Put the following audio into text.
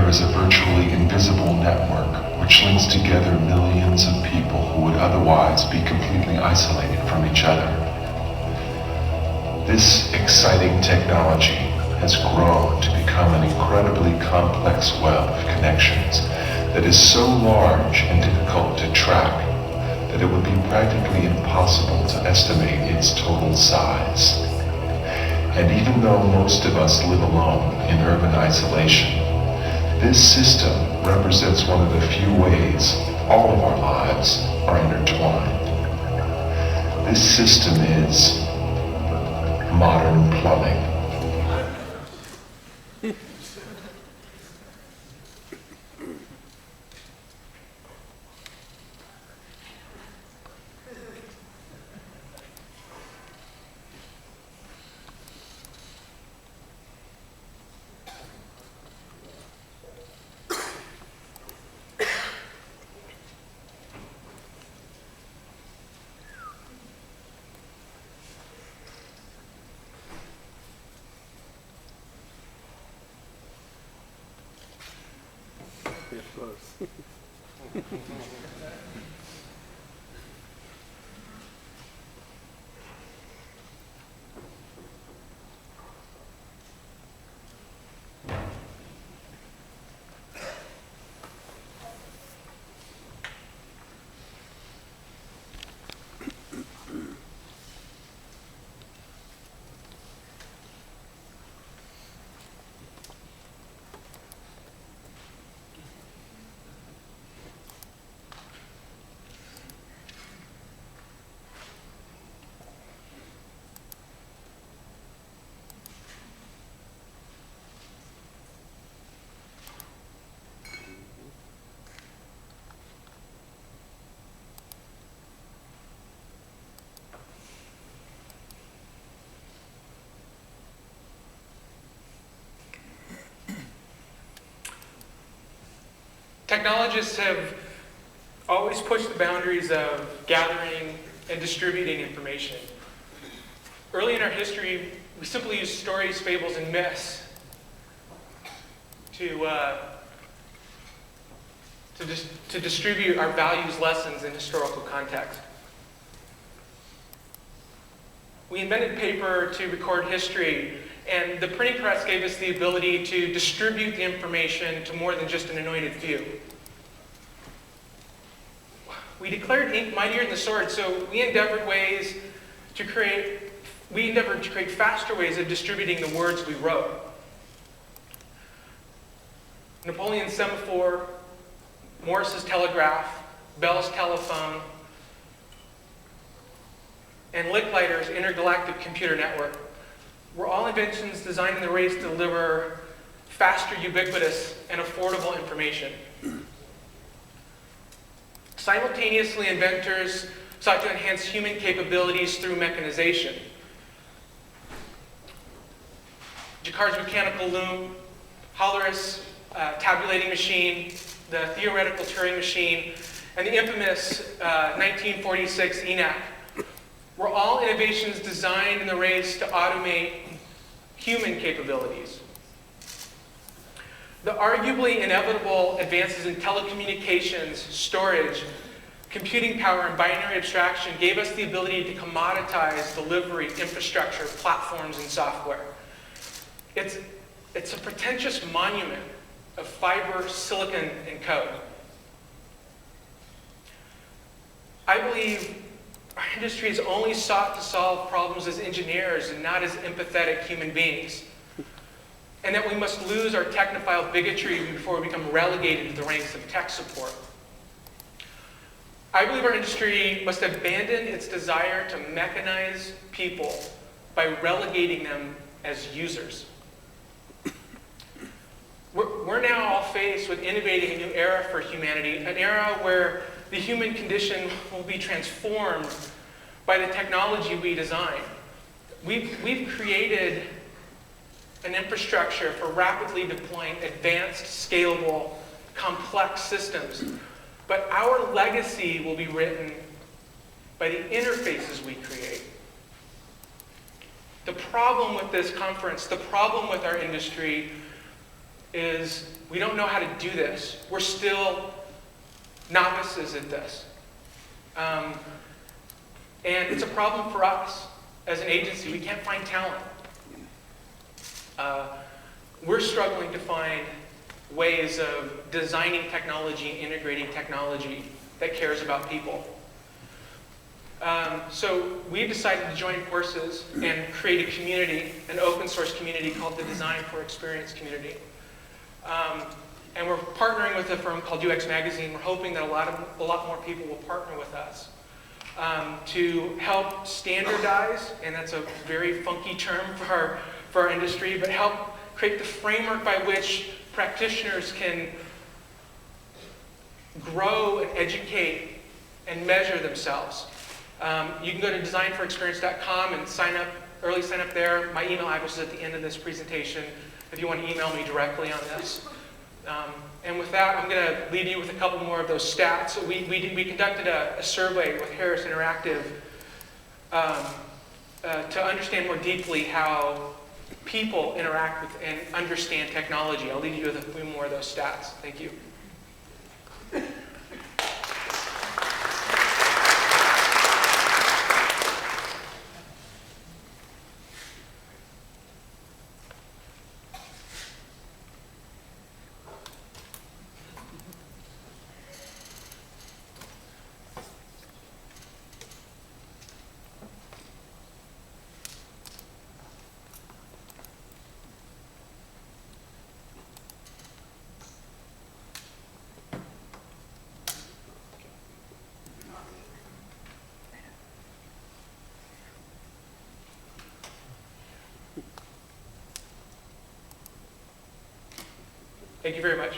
there is a virtually invisible network which links together millions of people who would otherwise be completely isolated from each other. This exciting technology has grown to become an incredibly complex web of connections that is so large and difficult to track that it would be practically impossible to estimate its total size. And even though most of us live alone in urban isolation, this system represents one of the few ways all of our lives are intertwined. This system is modern plumbing. Technologists have always pushed the boundaries of gathering and distributing information. Early in our history, we simply used stories, fables, and myths to distribute our values, lessons, in historical context. We invented paper to record history, and the printing press gave us the ability to distribute the information to more than just an anointed few. We declared ink mightier than the sword, so we endeavored to create faster ways of distributing the words we wrote. Napoleon's semaphore, Morse's telegraph, Bell's telephone, and Licklider's intergalactic computer network were all inventions designed in the race to deliver faster, ubiquitous, and affordable information. Simultaneously, inventors sought to enhance human capabilities through mechanization. Jacquard's mechanical loom, Haller's tabulating machine, the theoretical Turing machine, and the infamous 1946 ENAC were all innovations designed in the race to automate human capabilities. The arguably inevitable advances in telecommunications, storage, computing power, and binary abstraction gave us the ability to commoditize delivery, infrastructure, platforms, and software. It's a pretentious monument of fiber, silicon, and code. I believe our industry has only sought to solve problems as engineers and not as empathetic human beings, and that we must lose our technophile bigotry before we become relegated to the ranks of tech support. I believe our industry must abandon its desire to mechanize people by relegating them as users. We're now all faced with innovating a new era for humanity, an era where the human condition will be transformed by the technology we design. We've created an infrastructure for rapidly deploying advanced, scalable, complex systems. But our legacy will be written by the interfaces we create. The problem with this conference, the problem with our industry, is we don't know how to do this. We're still novices at this. And it's a problem for us as an agency. We can't find talent. We're struggling to find ways of designing technology and integrating technology that cares about people. So we decided to join forces and create a community, an open source community called the Design for Experience community. And we're partnering with a firm called UX Magazine. We're hoping that a lot more people will partner with us to help standardize, and that's a very funky term for our industry, but help create the framework by which practitioners can grow and educate and measure themselves. You can go to designforexperience.com and early sign up there. My email address is at the end of this presentation if you want to email me directly on this. And with that, I'm going to leave you with a couple more of those stats. So we conducted a survey with Harris Interactive to understand more deeply how people interact with and understand technology. I'll leave you with a few more of those stats. Thank you. Thank you very much.